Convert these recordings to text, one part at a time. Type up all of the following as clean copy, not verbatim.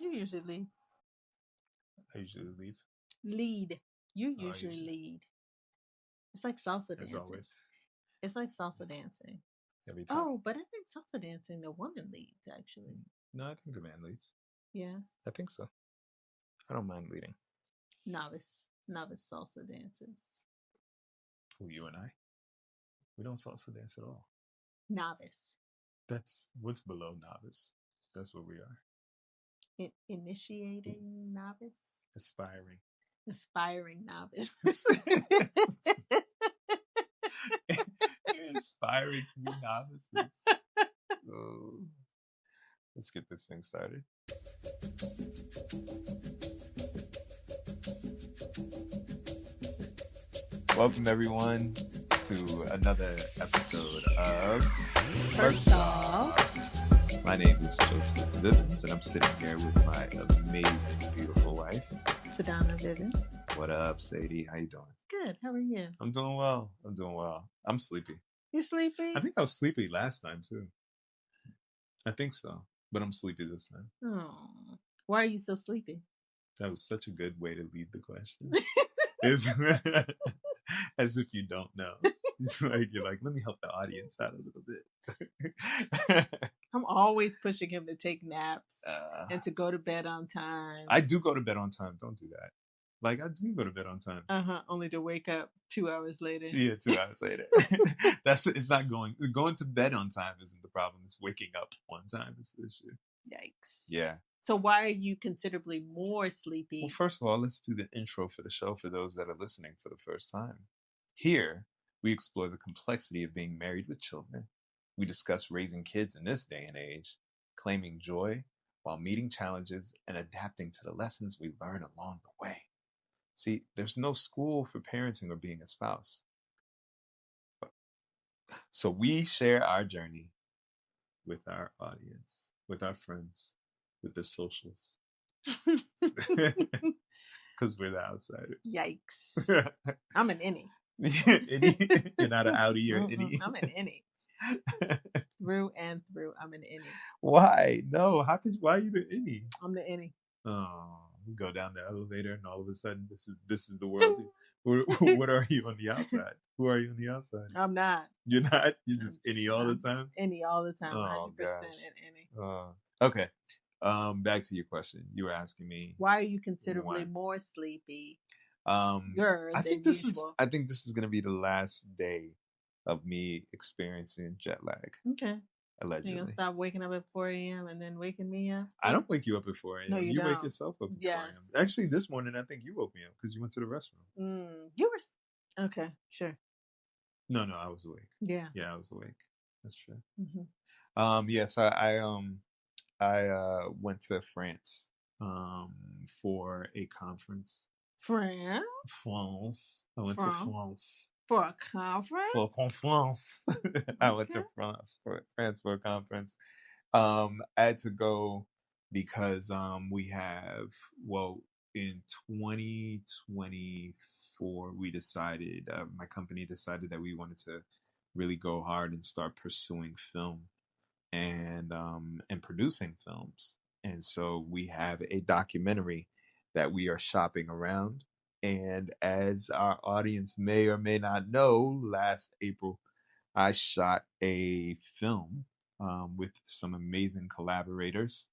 You usually lead. I usually leave. Lead. You Oh, I usually usually, lead. It's like salsa as dancing. always, It's like salsa dancing. every time. Oh, but I think salsa dancing, the woman leads actually. No, I think the man leads. Yeah. I think so. I don't mind leading. Novice salsa dancers. Who, you and I? We don't salsa dance at all. Novice. That's what's below novice. That's what we are. Initiating novice. Aspiring. Aspiring novice. You're inspiring to be novices. Oh. Let's get this thing started. Welcome everyone to another episode of First Off. My name is Joseph Vivens, and I'm sitting here with my amazing, beautiful wife, Sedona Vivens. What up, Sadie? How you doing? Good. How are you? I'm doing well. I'm sleepy. You sleepy? I think I was sleepy last time too. I think so, but I'm sleepy this time. Oh, why are you so sleepy? That was such a good way to lead the question. As if you don't know. It's like you're like, let me help the audience out a little bit. I'm always pushing him to take naps and to go to bed on time. I do go to bed on time. Don't do that. Like, I do go to bed on time. Only to wake up 2 hours later. Yeah, 2 hours later. It's not going to bed on time isn't the problem. It's waking up on time is the issue. Yikes. Yeah. So why are you considerably more sleepy? Well, first of all, let's do the intro for the show for those that are listening for the first time. Here, we explore the complexity of being married with children. We discuss raising kids in this day and age, claiming joy while meeting challenges and adapting to the lessons we learn along the way. See, there's no school for parenting or being a spouse. So we share our journey with our audience, with our friends, with the socials. Because we're the outsiders. Yikes. I'm an innie. Innie? You're not an outie, you're an innie. I'm an innie. Through and through, I'm an innie. Why? No, why are you the innie? I'm the innie. Oh, we go down the elevator and all of a sudden this is the world. What are you on the outside? Who are you on the outside? I'm not. You're not? You're just innie all the time? Innie all the time. Oh, 100% gosh. an innie. Okay. Back to your question. You were asking me why are you considerably more sleepy? I think this is going to be the last day of me experiencing jet lag. Okay. Allegedly. You're going to stop waking up at 4 a.m. and then waking me up? I don't wake you up at 4 a.m. No, you don't. Wake yourself up at 4 a.m. Actually, this morning, I think you woke me up because you went to the restroom. You were... Okay, sure. No, I was awake. Yeah. Yeah, I was awake. That's true. Mm-hmm. Yes, I went to France for a conference. France. I went to France. For a conference? For a conference. I went to France for a conference. I had to go because we have, in 2024, we decided, my company decided that we wanted to really go hard and start pursuing film and producing films. And so we have a documentary that we are shopping around. And as our audience may or may not know, last April, I shot a film with some amazing collaborators.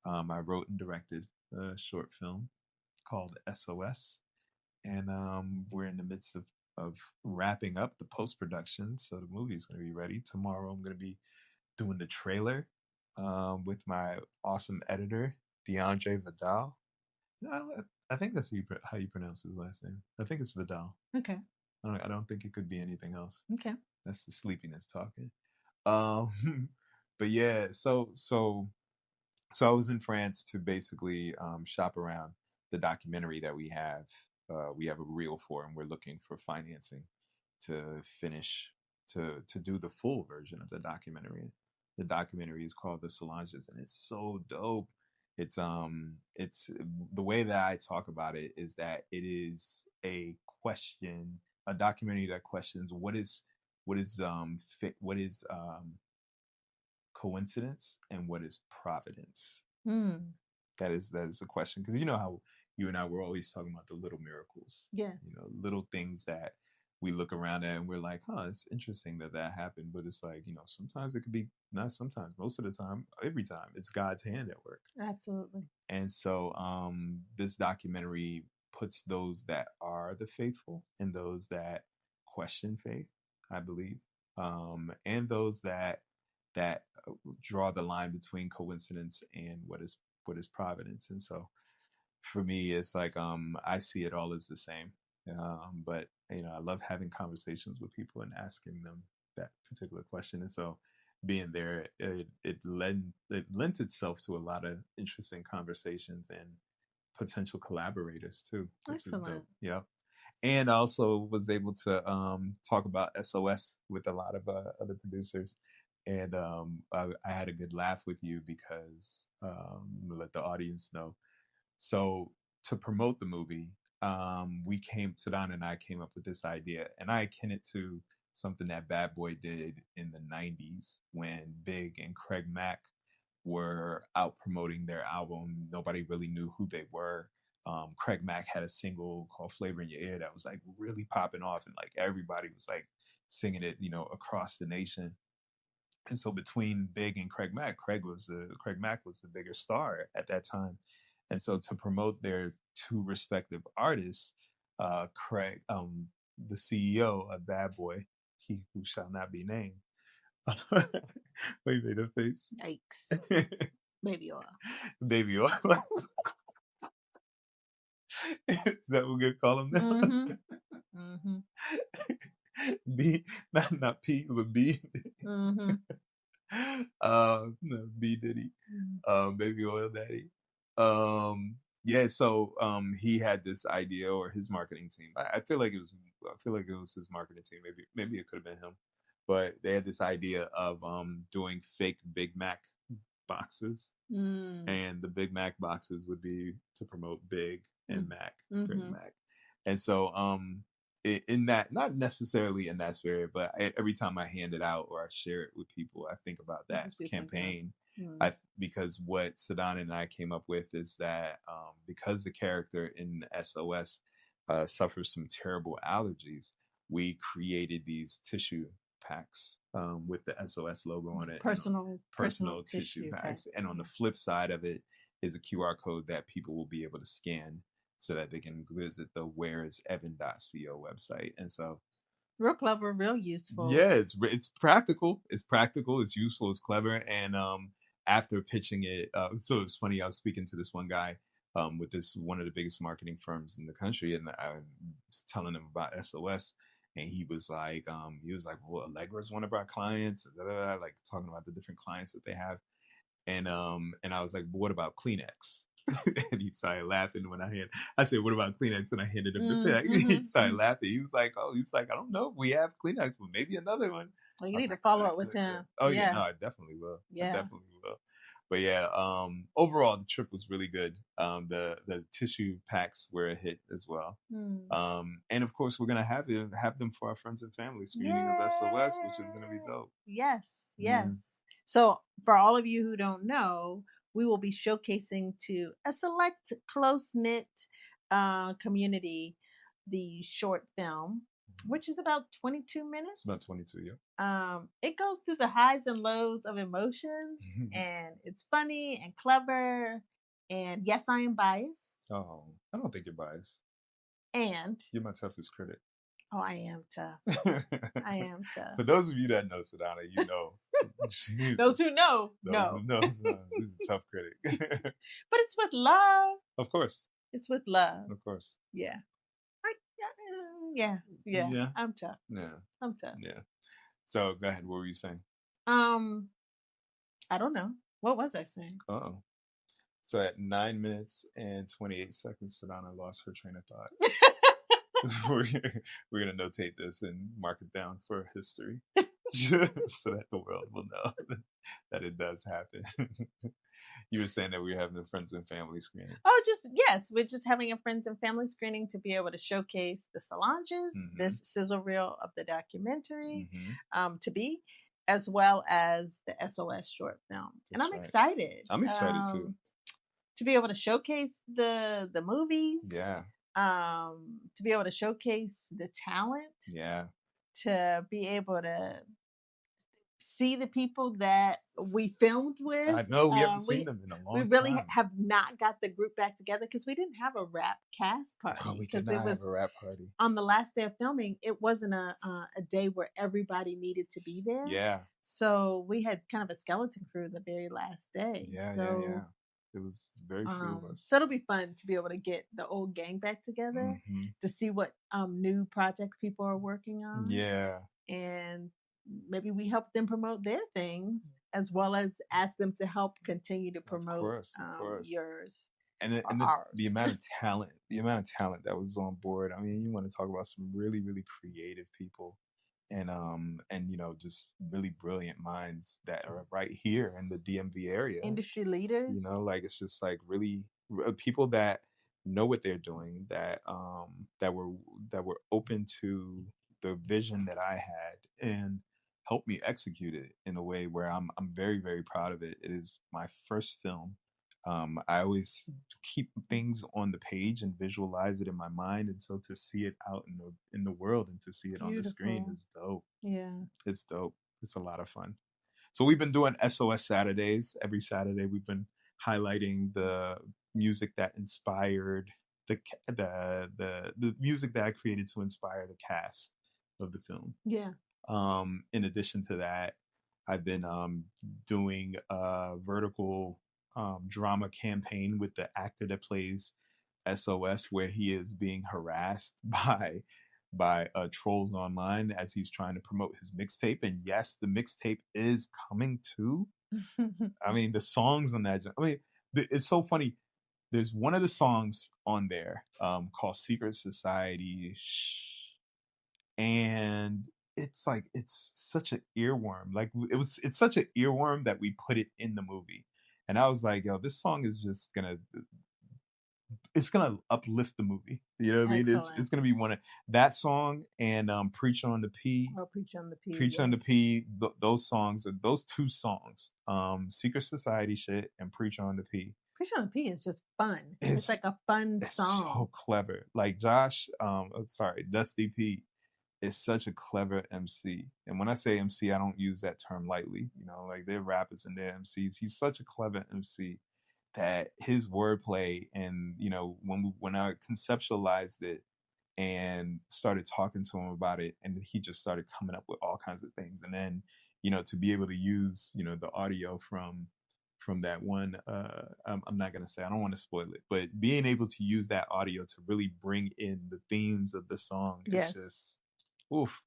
I wrote and directed a short film called S.O.S. And we're in the midst of wrapping up the post-production. So the movie's going to be ready. Tomorrow I'm going to be doing the trailer with my awesome editor, DeAndre Vidal. I think that's how you pronounce his last name. I think it's Vidal. Okay. I don't think it could be anything else. Okay. That's the sleepiness talking. But yeah, so I was in France to basically shop around the documentary that we have. We have a reel for, and we're looking for financing to finish to do the full version of the documentary. The documentary is called The Solanges, and it's so dope. It's the way that I talk about it is that it is a documentary that questions what is coincidence and what is providence. That is a question, because you know how you and I were always talking about the little miracles. Yes. You know, little things that we look around at and we're like, huh, it's interesting that happened. But it's like, you know, sometimes it could be, not sometimes, most of the time, every time, it's God's hand at work. Absolutely. And so this documentary puts those that are the faithful and those that question faith, I believe, and those that draw the line between coincidence and what is providence. And so for me, it's like I see it all as the same. But you know, I love having conversations with people and asking them that particular question. And so being there, it lent itself to a lot of interesting conversations and potential collaborators too, which Excellent. is dope. Yeah. And I also was able to talk about S.O.S. with a lot of other producers. And I had a good laugh with you because let the audience know. So to promote the movie, Sedona and I came up with this idea, and I akin it to something that Bad Boy did in the 90s when Big and Craig Mack were out promoting their album. Nobody really knew who they were. Craig Mack had a single called Flavor in Your Ear that was like really popping off, and like everybody was like singing it, you know, across the nation. And so between Big and Craig Mack, Craig Mack was the bigger star at that time. And so to promote their two respective artists, Craig, the CEO of Bad Boy, he who shall not be named. Wait, made a face. Yikes. Baby oil. Baby oil. Is that what we call him now? Mm-hmm. Mm-hmm. B, not P, but B. Mm-hmm. No, B Diddy. Baby oil daddy. Yeah, so he had this idea, or his marketing team. I feel like it was his marketing team. Maybe it could have been him. But they had this idea of doing fake Big Mac boxes. And the Big Mac boxes would be to promote Big and Mac, Craig Mac. And so in that, not necessarily in that spirit, but every time I hand it out or I share it with people, I think about that campaign. Because what Sedona and I came up with is that because the character in S.O.S. Suffers from terrible allergies, we created these tissue packs with the S.O.S. logo on it. Personal tissue packs. And on the flip side of it is a QR code that people will be able to scan so that they can visit the whereasevan.co website. And so real clever, real useful. Yeah, it's practical. It's practical. It's useful. It's clever. And after pitching it, so it's funny. I was speaking to this one guy with one of the biggest marketing firms in the country, and I was telling him about S.O.S. And he was like, well, Allegra's one of our clients, like talking about the different clients that they have. And I was like, but what about Kleenex? And he started laughing when I said, what about Kleenex? And I handed him the tag. He started laughing. He was like, I don't know. We have Kleenex, but maybe another one. Well, you need to follow up with him. Oh yeah, no, I definitely will. Yeah. I definitely will. But yeah, overall the trip was really good. The tissue packs were a hit as well. And of course we're gonna have them for our friends and family screening of S.O.S, which is gonna be dope. Yes. So for all of you who don't know, we will be showcasing to a select, close-knit community the short film, which is about 22 minutes. It's about 22, yeah. It goes through the highs and lows of emotions, and it's funny and clever. And yes, I am biased. Oh, I don't think you're biased. And you're my toughest critic. Oh, I am tough. I am tough. For those of you that know Sedona, you know. Those who know, she's a tough critic. But it's with love. Of course. It's with love. Of course. Yeah. Yeah. I'm tough. Yeah. I'm tough. Yeah. So go ahead. What were you saying? I don't know. What was I saying? Uh-oh. So at 9 minutes and 28 seconds, Sedona lost her train of thought. We're going to notate this and mark it down for history so that the world will know that it does happen. You were saying that we were having a friends and family screening. Oh, we're just having a friends and family screening to be able to showcase the Solanges, this sizzle reel of the documentary, to be, as well as the S.O.S. short film. And I'm excited. I'm excited too. to be able to showcase the movies. Yeah. To be able to showcase the talent. Yeah. To be able to see the people that we filmed with. I know we haven't seen them in a long time. We really time. have not got the group back together because we didn't have a rap cast party. No, we did Because not it was have a rap party. on the last day of filming. It wasn't a day where everybody needed to be there. Yeah. So we had kind of a skeleton crew the very last day. Yeah, so, yeah. It was very few of us. So it'll be fun to be able to get the old gang back together to see what new projects people are working on. Yeah. And maybe we help them promote their things as well as ask them to help continue to promote Of course. yours. And the amount of talent, that was on board. I mean, you want to talk about some really, really creative people, and just really brilliant minds that are right here in the DMV area. Industry leaders. Like it's just like really people that know what they're doing, that were open to the vision that I had and helped me execute it in a way where I'm very, very proud of it. It is my first film. I always keep things on the page and visualize it in my mind, and so to see it out in the world and to see it on the screen is dope. Yeah, it's dope. It's a lot of fun. So we've been doing S.O.S. Saturdays. Every Saturday we've been highlighting the music that inspired the music that I created to inspire the cast of the film. Yeah. In addition to that, I've been doing a vertical drama campaign with the actor that plays S.O.S, where he is being harassed by trolls online as he's trying to promote his mixtape. And yes, the mixtape is coming too. I mean, the songs on that, I mean, it's so funny. There's one of the songs on there called Secret Society, and it's like, it's such an earworm. Like it's such an earworm that we put it in the movie. And I was like, yo, this song is just it's gonna uplift the movie. You know what I mean? It's gonna be one of that song and Preach on the P. Oh, Preach on the P. Preach on the P. Those songs, those two songs, Secret Society shit and Preach on the P. Preach on the P is just fun. It's like a fun song. So clever. Like Josh, Dusty P is such a clever MC. And when I say MC, I don't use that term lightly. Like they're rappers and they're MCs. He's such a clever MC that his wordplay, and when I conceptualized it and started talking to him about it, and he just started coming up with all kinds of things. And then to be able to use the audio from that one, I'm not gonna say, I don't want to spoil it, but being able to use that audio to really bring in the themes of the song is just oof.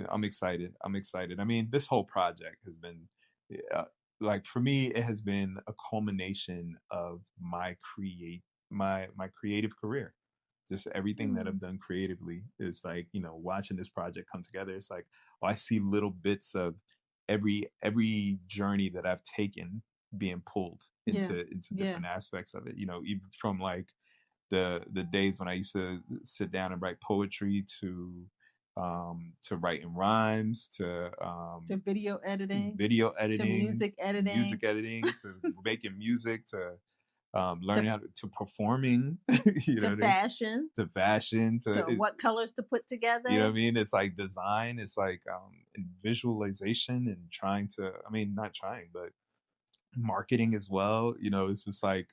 I'm excited. I mean, this whole project has been like, for me, it has been a culmination of my creative career. Just everything that I've done creatively is like, watching this project come together. It's like, I see little bits of every journey that I've taken being pulled into different aspects of it. Even from like the days when I used to sit down and write poetry to writing rhymes, to video editing, to music editing, to making music, to learning how to performing, to fashion, to what colors to put together. You know what I mean? It's like design. It's like visualization and not trying, but marketing as well. It's just like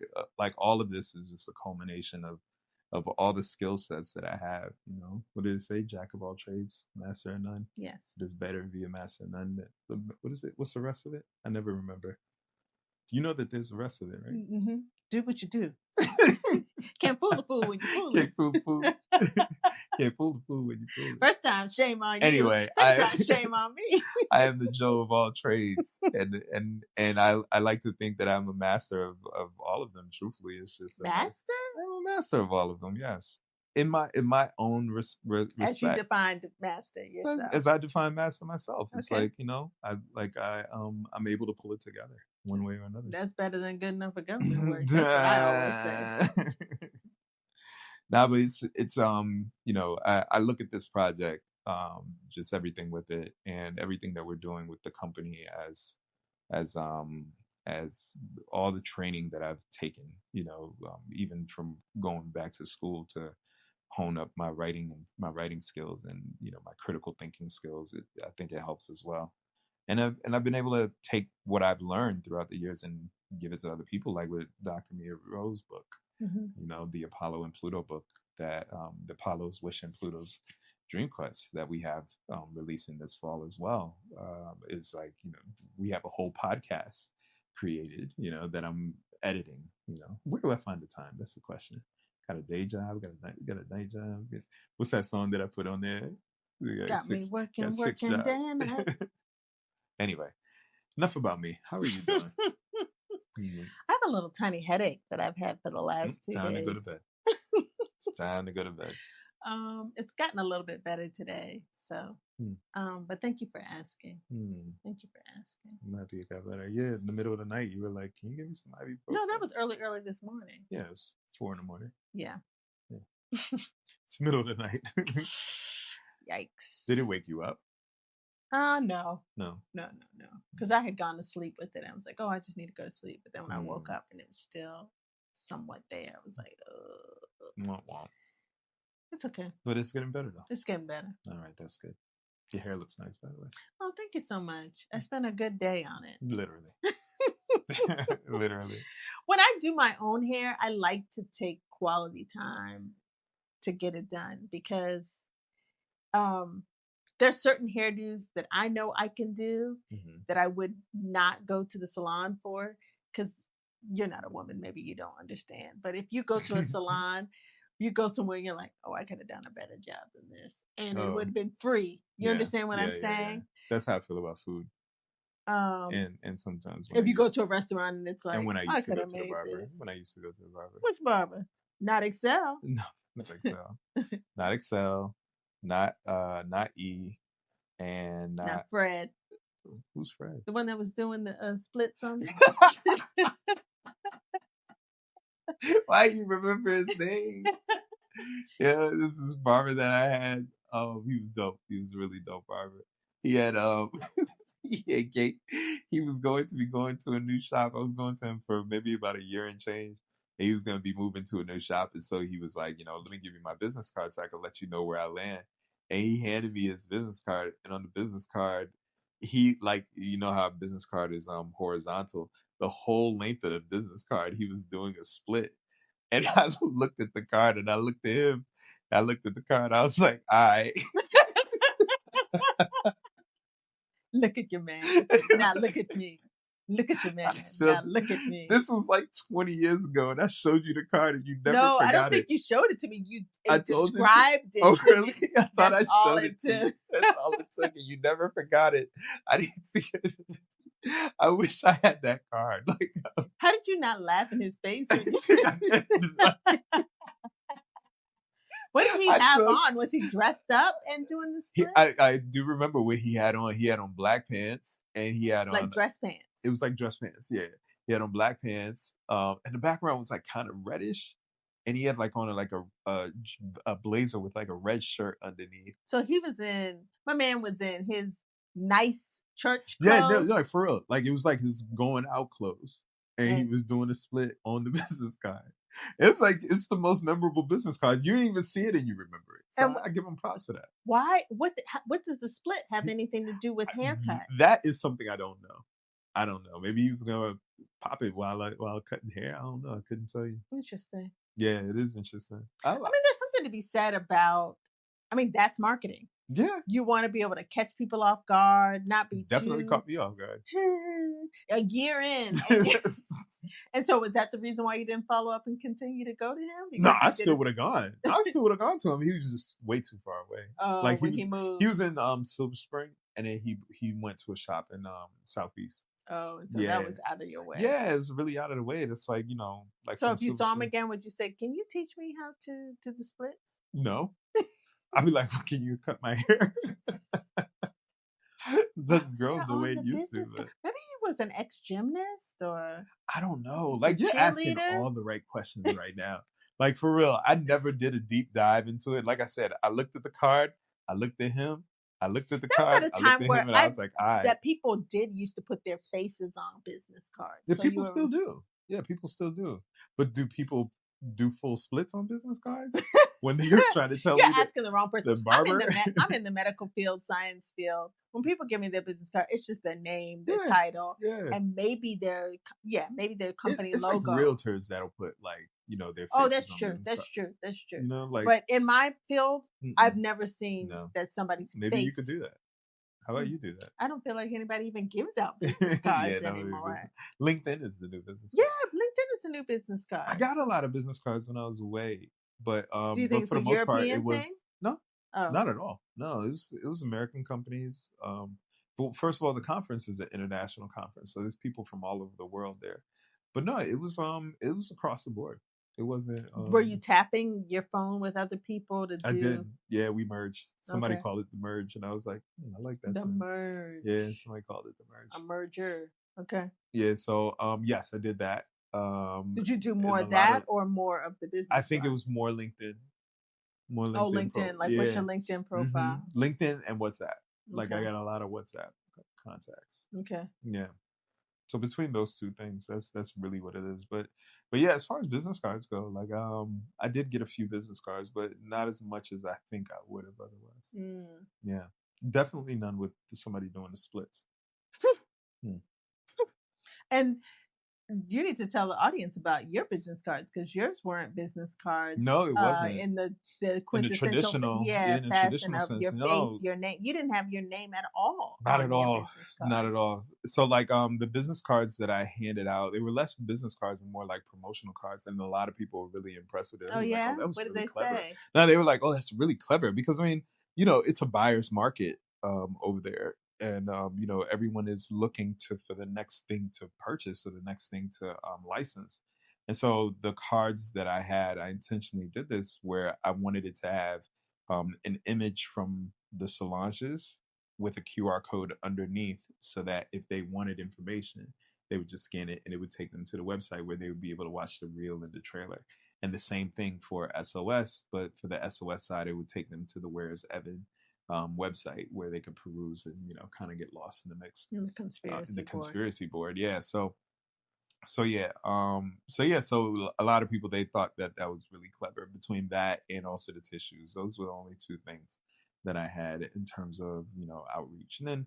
all of this is just a culmination of all the skill sets that I have. What did it say? Jack of all trades, master of none. Yes. It is better to be a master of none. What is it? What's the rest of it? I never remember. Do you know that there's the rest of it, right? Mm-hmm. Do what you do. Can't fool the fool when you fool it. Can't fool the fool. Can't fool the fool when you fool it. First time, shame on you. Anyway, second time, shame on me. I am the Joe of all trades, and I like to think that I'm a master of all of them. Truthfully, it's just master. I'm a master of all of them. Yes, in my own respect. As you defined master yourself. As I define master myself. It's like, I'm able to pull it together one way or another. That's better than good enough for government work. That's what I always say. Nah, but it's I look at this project, just everything with it and everything that we're doing with the company as as all the training that I've taken, even from going back to school to hone up my writing skills and my critical thinking skills. I think it helps as well. And I've been able to take what I've learned throughout the years and give it to other people, like with Dr. Mia Rowe's book, the Apollo and Pluto book, that the Apollo's Wish and Pluto's Dream Quest that we have releasing this fall as well. Is like, we have a whole podcast created, that I'm editing. Where do I find the time? That's the question. Got a day job. Got a night job. What's that song that I put on there? Got me working day and night. Anyway, enough about me. How are you doing? I have a little tiny headache that I've had for the last 2 days. Time to go to bed. It's time to go to bed. It's gotten a little bit better today. So, but thank you for asking. Thank you for asking. I'm happy it got better. Yeah, in the middle of the night, you were like, "Can you give me some ibuprofen?" No, that was early this morning. Yeah, it's 4 a.m. Yeah. It's the middle of the night. Yikes. Did it wake you up? No. No. Because I had gone to sleep with it. I was like, oh, I just need to go to sleep. But then when I woke up and it was still somewhat there, I was like, Womp. It's okay. But it's getting better, though. It's getting better. All right, that's good. Your hair looks nice, by the way. Oh, thank you so much. I spent a good day on it. Literally. Literally. When I do my own hair, I like to take quality time to get it done because there's certain hairdos that I know I can do that I would not go to the salon for, because you're not a woman. Maybe you don't understand. But if you go to a salon, you go somewhere and you're like, oh, I could have done a better job than this. And it would have been free. You understand what I'm saying? Yeah. That's how I feel about food. And sometimes if you go to a restaurant and it's like, and when I used to go to the barber. Which barber? Not Excel. No, not Excel. Not Excel. Not E. And not Fred. Who's Fred? The one that was doing the splits on me. Why you remember his name? Yeah, this is barber that I had. Oh, he was dope. He was a really dope barber. He had he was going to be going to a new shop. I was going to him for maybe about a year and change. And he was going to be moving to a new shop. And so he was like, let me give you my business card so I can let you know where I land. And he handed me his business card. And on the business card, he, like, how a business card is horizontal. The whole length of the business card, he was doing a split. And I looked at the card and I looked at him. I looked at the card. I was like, all right. Look at your man. Now look at me. Look at your man. Now look at me. This was like 20 years ago, and I showed you the card, and you never forgot it. No, I don't think you showed it to me. You described it. Oh, really? I thought I showed it to you. That's all it took, and you never forgot it. I didn't see it. I wish I had that card. Like, how did you not laugh in his face? What did he have on? Was he dressed up and doing the split? I do remember what he had on. He had on black pants, and he had on like dress pants. It was like dress pants, yeah. He had on black pants, and the background was like kind of reddish, and he had like on a blazer with like a red shirt underneath. So my man was in his nice church clothes. Yeah, no, for real. Like it was like his going out clothes, and he was doing a split on the business card. It's like, it's the most memorable business card. You didn't even see it and you remember it. So I give him props for that. Why? What does the split have anything to do with haircut? That is something I don't know. Maybe he was going to pop it while cutting hair. I don't know. I couldn't tell you. Interesting. Yeah, it is interesting. I mean, there's something to be said about, that's marketing. Yeah. You want to be able to catch people off guard, not be definitely caught me off guard. A year in. And so was that the reason why you didn't follow up and continue to go to him? Because no, I still would have gone. I still would have gone to him. He was just way too far away. Oh, like he moved. He was in Silver Spring, and then he went to a shop in Southeast. Oh, and so that was out of your way. Yeah, it was really out of the way. It's like, like. So if you saw him again, would you say, "Can you teach me how to do the splits?" No. I'd be like, well, can you cut my hair? It doesn't grow the way it used to. But... Maybe he was an ex-gymnast, or I don't know. Like, you're asking all the right questions right now. Like, for real, I never did a deep dive into it. Like I said, I looked at the card, I looked at him, I looked at the That was card, at a I looked time at where him, and I was like, all right. that people did used to put their faces on business cards. Yeah, So you people were still do. Yeah, people still do. But do people do full splits on business cards when they're trying to tell You're me that asking the wrong person. the barber? I'm in the medical field, science field. When people give me their business card, it's just their name, their Yeah, title, yeah. and maybe their company It's like logo. realtors that'll put like their Oh, faces that's on true. business That's true. cards. That's true. You know, like But in my field, I've mm-mm, never seen no. that somebody's Maybe you could face. do that. How about you do that? I don't feel like anybody even gives out business Yeah, cards that would be anymore. LinkedIn is the new business Yeah, card. LinkedIn is the new business I cards. got a lot of business cards when I was away, Do you think but it's for a the most part, European it thing? was no, Oh, not at all. No, it was American companies. But first of all, the conference is an international conference, so there's people from all over the world there. But no, it was across the board. It wasn't. were you tapping your phone with other people to I do? did. Yeah, we merged. Somebody Okay, called it the merge, and I was like, I like that the term. merge, Yeah, somebody called it the a merge. merger. Okay. Yeah, so yes, I did that. Did you do more And a of lot that of or more of the I business think it was cards? more LinkedIn. More Oh, LinkedIn LinkedIn. Like, what's yeah. your LinkedIn profile? LinkedIn and WhatsApp. Like I Okay. got a lot of WhatsApp contacts. Okay. Yeah. So between those two things, that's really what it is. But yeah, as far as business cards go, like I did get a few business cards, but not as much as I think I would have otherwise. Mm. Yeah. Definitely none with somebody doing the splits. Hmm. And you need to tell the audience about your business cards because yours weren't business cards No, it wasn't. in the In the quintessential fashion traditional of sense, your face, no. your name. You didn't have your name at all Not at on your all. business Not at cards. all. So like the business cards that I handed out, they were less business cards and more like promotional cards. And a lot of people were really impressed with it. They Oh were like, oh, yeah, that was what did really they clever. say? No, they were like, oh, that's really clever. Because I mean, it's a buyer's market over there. And everyone is looking for the next thing to purchase or the next thing to license. And so the cards that I had, I intentionally did this where I wanted it to have an image from the Solanges with a QR code underneath so that if they wanted information, they would just scan it and it would take them to the website where they would be able to watch the reel and the trailer. And the same thing for S.O.S, but for the S.O.S side, it would take them to the Where's Evan website where they could peruse and kind of get lost in the mix In the in the conspiracy board. conspiracy board. Yeah, so a lot of people they thought that was really clever between that and also the tissues. Those were the only two things that I had in terms of outreach. And then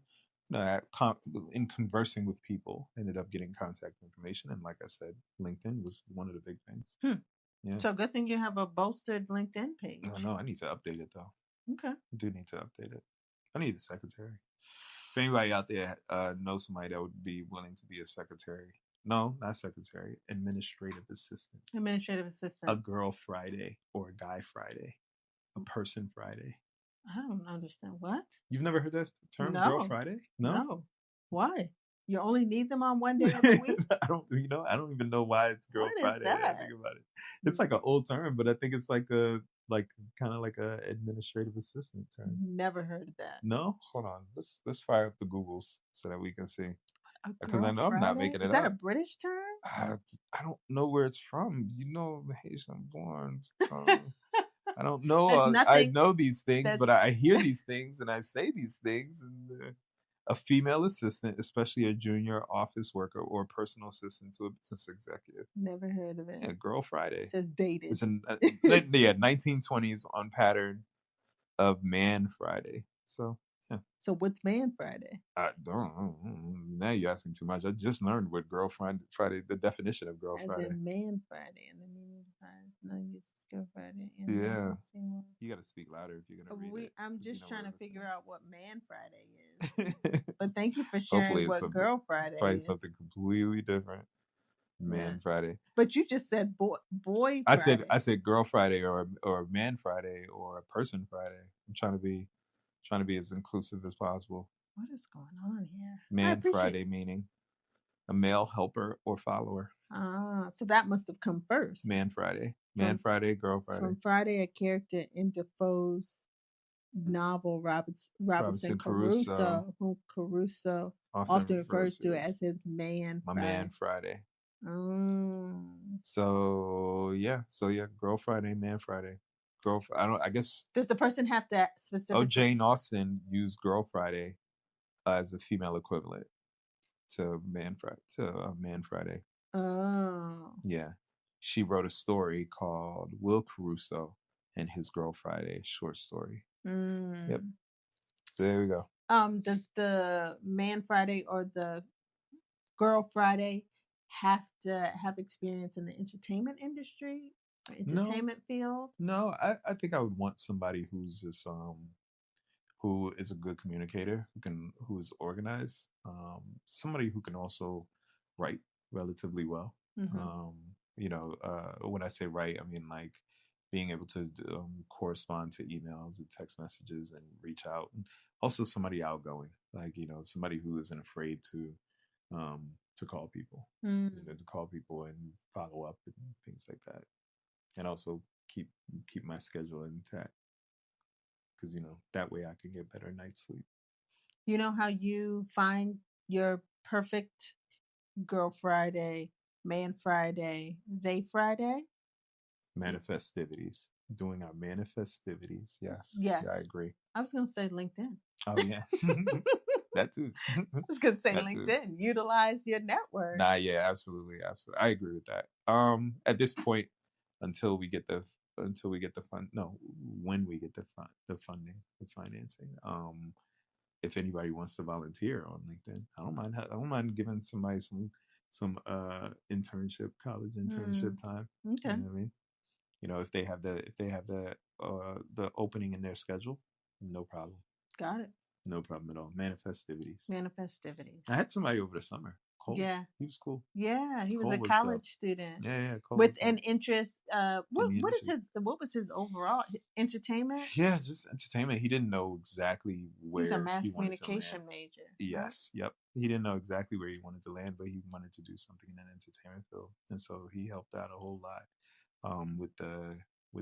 in conversing with people, ended up getting contact information. And like I said, LinkedIn was one of the big things. Hmm. Yeah. So good thing you have a bolstered LinkedIn page. I know. I need to update it though. Okay. I do need to update it. I need a secretary. If anybody out there knows somebody that would be willing to be a secretary, no, not secretary, administrative assistant, Administrative a assistant. girl Friday or a guy Friday, a person Friday. I don't understand what. You've never heard that term, girl No. Friday? No. No. Why? You only need them on one day of the week? I don't even know why it's girl What is Friday. I that? think about it. It's like an old term, but I think it's like kind of like a administrative assistant term. Never heard of that. No, hold on. Let's fire up the Googles so that we can see. A Because I girl know I'm not Friday? making it Is that a up. British term? I don't know where it's from. Haitian born. I don't know. There's I nothing know these things, but that's I hear these things and I say these things. And a female assistant, especially a junior office worker or a personal assistant to a business executive. never heard of Yeah, it. Girl Friday. It says dated. It's in 1920s on pattern of Man Friday. So yeah. So what's Man Friday? I don't. Now you're asking too much. I just learned what Girl Friday, the definition of Girl As Friday. in Man Friday, and the meaning of Friday. No use is Girl Friday. And Yeah, you got to speak louder if you're gonna read it. I'm 'cause just trying to we're figure out what Man Friday is. listening. But thank you for Hopefully, sharing it's what Girl it's Friday probably is. something completely different. Man Friday. But you just said boy I Friday. said Girl Friday or Man Friday or a Person Friday. I'm trying to be as inclusive as possible. What is going on here? Man Friday meaning a male helper or follower. Ah, so that must have come first. Man Friday. Man Friday, Girl Friday. From Friday, a character in Defoe's novel Robinson Crusoe, whom Crusoe often refers to as his Man My Friday. Man Friday. So yeah, Girl Friday, Man Friday. I guess. Does the person have to specifically? Jane Austen used Girl Friday as a female equivalent to Man Friday. Oh. Yeah. She wrote a story called Will Caruso and His Girl Friday, short story. Yep. So there we go. Does the Man Friday or the Girl Friday have to have experience in the entertainment industry or entertainment field? No, I think I would want somebody who's just who is a good communicator, who is organized, somebody who can also write relatively well. When I say write, I mean like being able to correspond to emails and text messages and reach out, and also somebody outgoing, like somebody who isn't afraid to call people, to call people and follow up and things like that, and also keep my schedule intact, because that way I can get better night's sleep. You know how you find your perfect Girl Friday, Man Friday, They Friday? Manifestivities. Doing our manifestivities. Yes. Yes. Yeah, I agree. I was going to say LinkedIn. Oh, yeah. That too. I was going to say that LinkedIn. Too. Utilize your network. Nah, yeah, absolutely. Absolutely. I agree with that. At this point, when we get the funding, the financing, if anybody wants to volunteer on LinkedIn, I don't mind giving somebody some internship, college internship time. Okay. You know what I mean? If they have the opening in their schedule, no problem. Got it. No problem at all. Manifestivities. I had somebody over the summer. Cole. Yeah. He was cool. Yeah, he was a college student. Yeah. Cole with an interest. What was his overall entertainment? Yeah, just entertainment. He didn't know exactly where he's a mass communication major. Yes, right? Yep. He didn't know exactly where he wanted to land, but he wanted to do something in an entertainment field, and so he helped out a whole lot with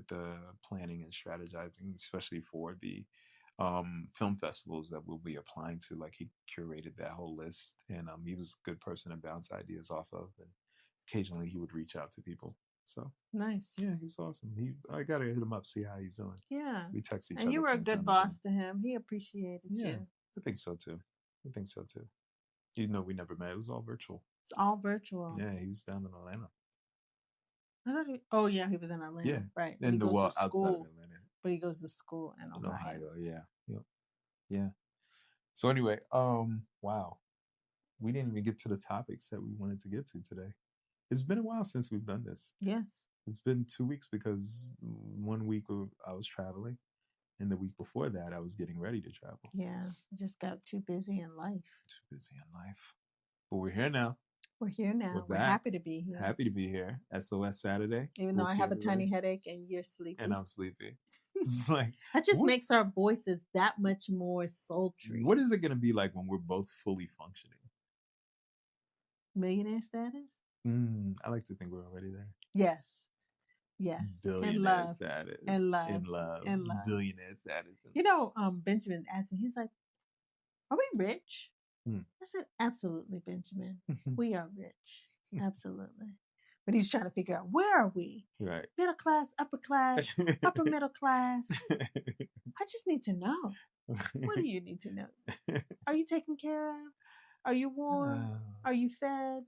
the planning and strategizing, especially for the film festivals that we'll be applying to. Like, he curated that whole list, and he was a good person to bounce ideas off of, and occasionally he would reach out to people. So nice. Yeah, he was awesome. I gotta hit him up, see how he's doing. Yeah, we text each other. And you were a good boss to him. He appreciated you. I think so too. We never met. It was all virtual. It's all virtual. Yeah, he was down in Atlanta. I thought he was in Atlanta. Yeah, right. And he goes to school, outside of Atlanta. But he goes to school in Ohio. Yeah. So anyway, wow, we didn't even get to the topics that we wanted to get to today. It's been a while since we've done this. Yes. It's been 2 weeks because 1 week I was traveling, and the week before that I was getting ready to travel. Yeah, just got too busy in life. But we're here now. We're happy to be here. Happy to be here. S.O.S. Saturday. Even though I have a tiny headache and you're sleepy. And I'm sleepy. It's like, that just makes our voices that much more sultry. What is it going to be like when we're both fully functioning? Millionaire status? I like to think we're already there. Yes. Billionaire status. In love. Billionaire status. Benjamin asked me, he's like, are we rich? I said, absolutely, Benjamin. We are rich. Absolutely. But he's trying to figure out, where are we? Right. Middle class, upper middle class. I just need to know. What do you need to know? Are you taken care of? Are you warm? Are you fed?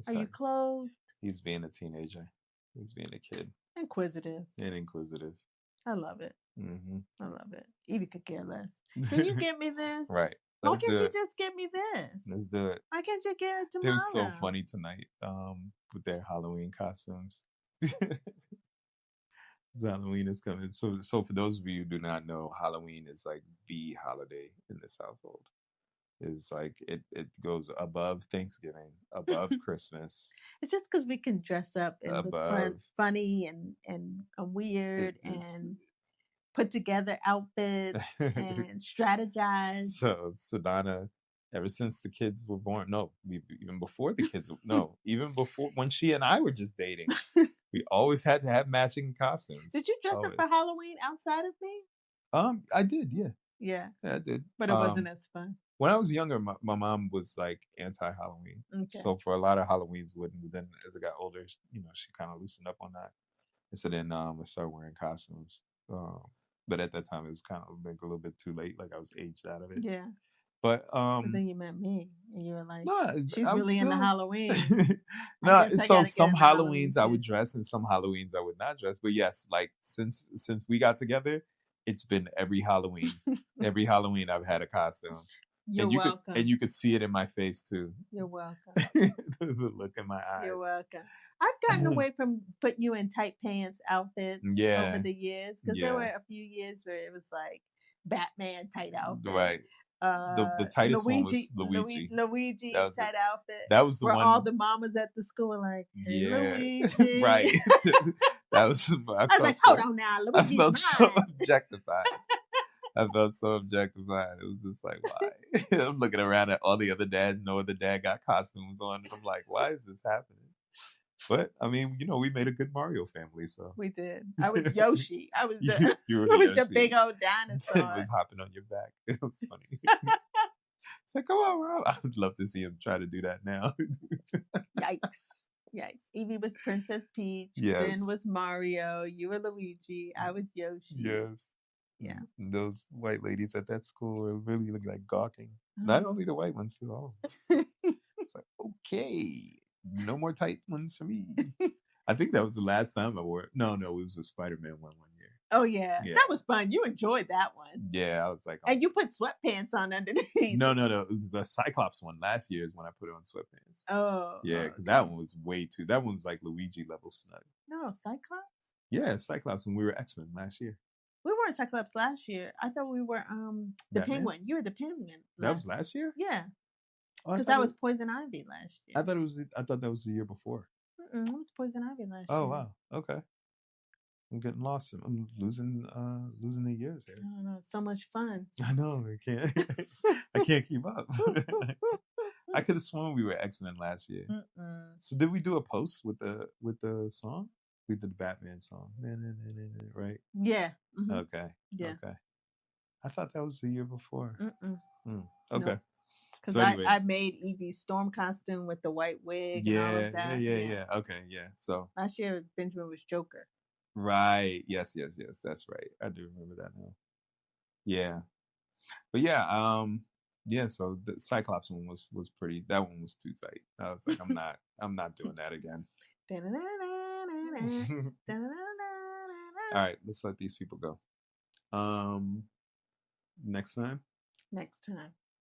Are you clothed? He's being a teenager. He's being a kid. Inquisitive. I love it. I love it. Edie could care less. Can you get me this? Right. Why can't you just get me this? Let's do it. Why can't you get it tomorrow? It was so funny tonight with their Halloween costumes. Halloween is coming. So for those of you who do not know, Halloween is like the holiday in this household. It's like it goes above Thanksgiving, above Christmas. It's just because we can dress up and look funny and weird and put together outfits and strategize. So Sedona, ever since the kids were born, even before the kids, even before when she and I were just dating, we always had to have matching costumes. Did you dress up for Halloween outside of me? I did, yeah. Yeah, I did. But it wasn't as fun. When I was younger, my mom was like anti-Halloween. Okay. So for a lot of Halloweens, then as I got older, she kind of loosened up on that. And so then I started wearing costumes. But at that time, it was kind of like a little bit too late. Like I was aged out of it. Yeah. But then you met me, and you were like, no, "She's I would really into still Halloween. I no. guess I So gotta get some into Halloween Halloweens I would too." dress, and some Halloweens I would not dress. But yes, like since we got together, it's been every Halloween. Every Halloween I've had a costume. You're And you welcome. could see it in my face too. You're welcome. The look in my eyes. You're welcome. I've gotten away from putting you in tight pants outfits over the years, because there were a few years where it was like Batman tight outfit. Right. The tightest one was Luigi. Luigi tight outfit. That was the where one. all the mamas at the school were like, "Hey, Luigi." Right. That was. I was like, "Hold on now, Luigi's I felt mine." so objectified. I felt so objectified. It was just like, why? I'm looking around at all the other dads. No other dad got costumes on. And I'm like, why is this happening? But I mean, we made a good Mario family, so we did. I was Yoshi. I was the the big old dinosaur. It was hopping on your back. It was funny. It's like, come on, Rob. I would love to see him try to do that now. Yikes. Evie was Princess Peach. Yes. Ben was Mario. You were Luigi. I was Yoshi. Yes. Yeah. Those white ladies at that school were really looking like gawking. Not only the white ones, too. All of them. It's like, okay, no more tight ones for me. I think that was the last time I wore it. No, it was a Spider-Man one year. Oh, yeah. That was fun. You enjoyed that one. Yeah, I was like... And you put sweatpants on underneath. No. It was the Cyclops one. Last year is when I put it on sweatpants. Oh. Yeah, because that one was way too... That one was like Luigi level snug. No, Cyclops? Yeah, Cyclops when we were X-Men last year. We weren't Cyclops last year. I thought we were the Batman? Penguin. You were the Penguin. That was last year? Yeah. Because that was Poison Ivy last year. I thought that was the year before. It was Poison Ivy last year. Oh, wow. Okay. I'm getting lost. I'm losing the years here. I don't know. It's so much fun. I know. I can't. I can't keep up. I could have sworn we were X-Men last year. So did we do a post with the song? We did the Batman song, right? Yeah. Mm-hmm. Okay. Yeah. Okay. I thought that was the year before. Okay. No. Because anyway. I made Evie's Storm costume with the white wig and all of that. Yeah. Okay, yeah. So last year Benjamin was Joker. Right. Yes. That's right. I do remember that now. Yeah. But yeah. So the Cyclops one was pretty. That one was too tight. I was like, I'm not doing that again. All right, let's let these people go. Next time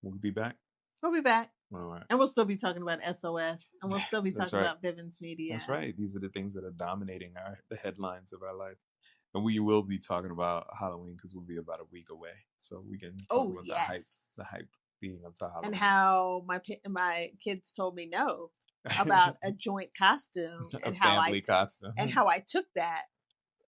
we'll be back. We'll be back. All right. And we'll still be talking about S.O.S. And we'll still be talking about Bivens Media. That's right. These are the things that are dominating the headlines of our life. And we will be talking about Halloween because we'll be about a week away. So we can talk about the hype leading up to Halloween. And how my kids told me no about a joint costume. And costume. And how I took that.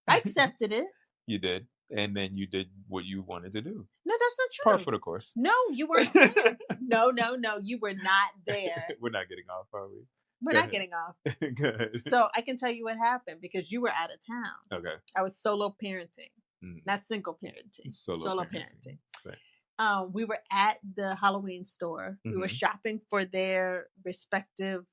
I accepted it. You did. And then you did what you wanted to do. No, that's not true. Par for the course. No, you weren't there. No, you were not there. We're not getting off, are we? We're not getting off. Good. So I can tell you what happened because you were out of town. Okay. I was solo parenting, not single parenting. Solo parenting. That's right. We were at the Halloween store. We were shopping for their respective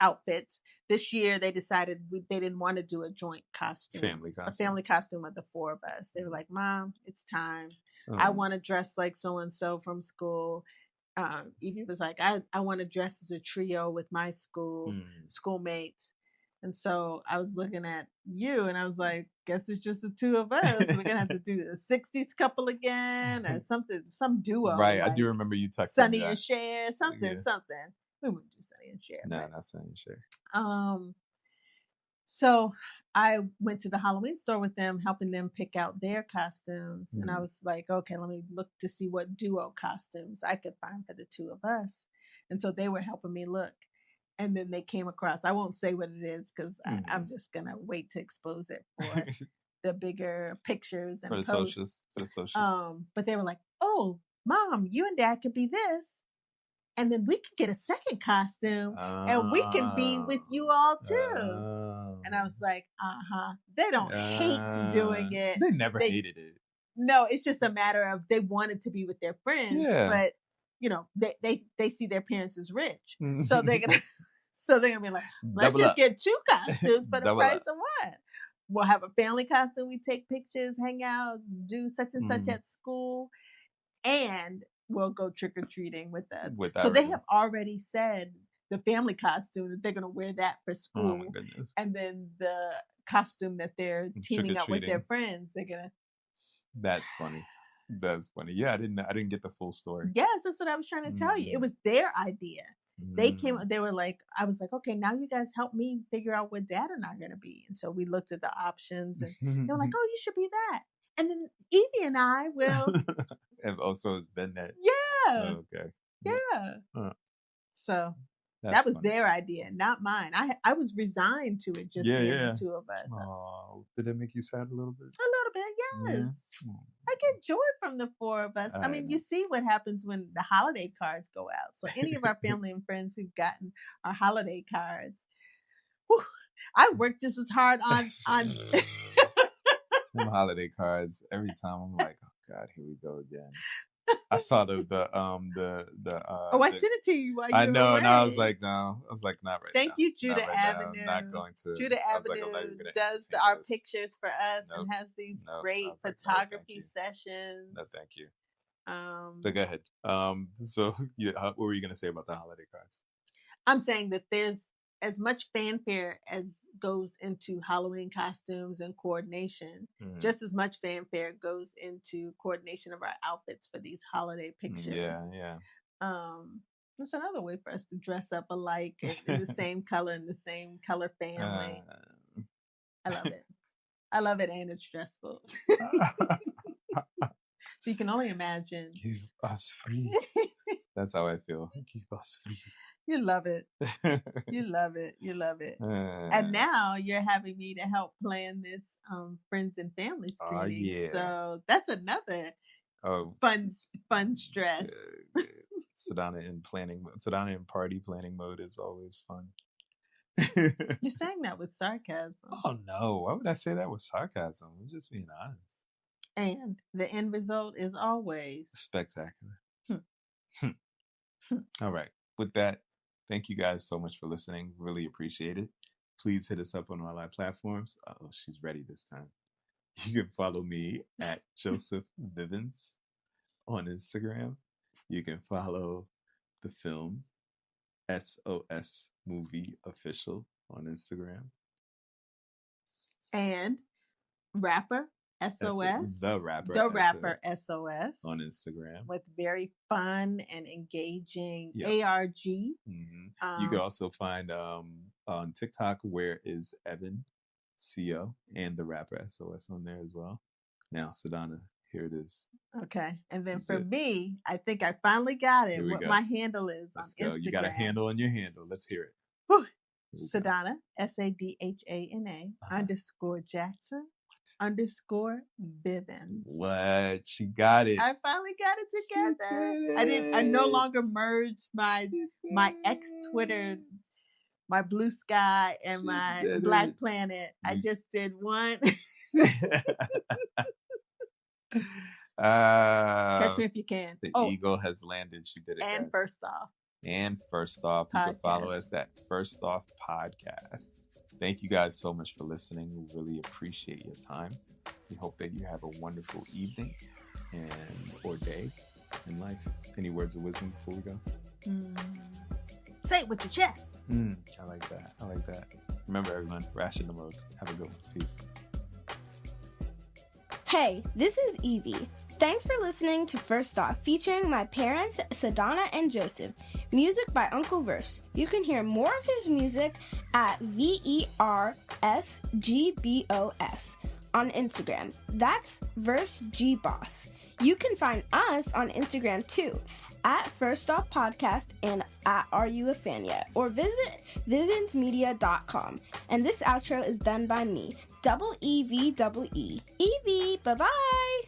outfits. This year they decided they didn't want to do a joint costume. A family costume of the four of us. They were like, Mom, it's time. I want to dress like so-and-so from school. Evie was like, I want to dress as a trio with my schoolmates. And so I was looking at you and I was like, guess it's just the two of us. We're going to have to do the 60s couple again or something, some duo. Right. Like I do remember you texting Sonny and Cher, something. We wouldn't do Sonny and Cher. No, not Sonny and Cher. So I went to the Halloween store with them, helping them pick out their costumes. And I was like, okay, let me look to see what duo costumes I could find for the two of us. And so they were helping me look. And then they came across, I won't say what it is because I'm just going to wait to expose it for the bigger pictures and for the posts. socials. But they were like, oh, Mom, you and Dad could be this. And then we could get a second costume and we can be with you all too. And I was like, They don't hate doing it. They never hated it. No, it's just a matter of they wanted to be with their friends, but they see their parents as rich. So they're gonna be like, let's just get two costumes for the price of one. we'll have a family costume. We take pictures, hang out, do such and such Mhm. at school, and we'll go trick or treating with us. With So they everyone. have already said the family costume that they're going to wear that for Oh my school, goodness. and then the costume that they're teaming up with their Trick-or-treating. friends, they're gonna. That's funny. That's funny. Yeah, I didn't get the full story. Yes, that's what I was trying to tell you. It was their idea. They were like, I was like, okay, now you guys help me figure out what Dad and I are going to be. And so we looked at the options and they were like, oh, you should be that. And then Evie and I will. And also been that. Yeah. Oh, okay. Yeah. Huh. So That's that was funny. their idea, not mine. I was resigned to it just being the two of us. Oh, did it make you sad a little bit? A little bit, yes. Yeah. I get joy from the four of us. I mean, you see what happens when the holiday cards go out. So any of our family and friends who've gotten our holiday cards, whew, I worked just as hard on Them holiday cards. Every time I'm like, oh God, here we go again. I saw the I sent it to you while you I were know, away. and I was like, no. I was like, not right Thank now. you, Judah Not right Avenue. Now. I'm not going to. Judah Avenue does our pictures for us and has these great photography sessions. No, thank you. But go ahead. So what were you going to say about the holiday cards? I'm saying that there's as much fanfare as goes into Halloween costumes and coordination, just as much fanfare goes into coordination of our outfits for these holiday pictures. Yeah. It's another way for us to dress up alike in the same color and the same color family. I love it. I love it, and it's stressful. So you can only imagine. Give us free. That's how I feel. Give us free. You love it. You love it. You love it. And now you're having me to help plan this friends and family screening. Yeah. So that's another fun stress. Sedona in party planning mode is always fun. You're saying that with sarcasm. Oh no, why would I say that with sarcasm? I'm just being honest. And the end result is always spectacular. All right. With that, thank you guys so much for listening. Really appreciate it. Please hit us up on all our platforms. Oh, she's ready this time. You can follow me at Joseph Vivens on Instagram. You can follow the film S.O.S. Movie Official on Instagram. And rapper S.O.S. The rapper S.O.S. on Instagram. With very fun and engaging ARG. Mm-hmm. You can also find on TikTok, Where is Evan CO, and the rapper S.O.S. on there as well. Now, Sedona, here it is. Okay. And then for me, I think I finally got it. What my handle is Let's on go. Instagram. You got a handle on your handle. Let's hear it. Sedona, SADHANA _Jackson _Vivens. What? She got it. I finally got it together. I no longer merged my ex Twitter, my Blue Sky, and my Black Planet. I just did one. Catch me if you can. The eagle has landed. She did it. And guys. First off, you can follow us at First Off Podcast. Thank you guys so much for listening. We really appreciate your time. We hope that you have a wonderful evening or day in life. Any words of wisdom before we go? Say it with your chest. I like that. Remember, everyone, ration the mode. Have a good one. Peace. Hey, this is Evie. Thanks for listening to First Off, featuring my parents, Sedona and Joseph. Music by Uncle Verse. You can hear more of his music at VERSGBOS on Instagram. That's Verse G Boss. You can find us on Instagram too, at First Off Podcast and at Are You a Fan Yet? Or visit vivensmedia.com. And this outro is done by me, EVEE. Evie, bye-bye!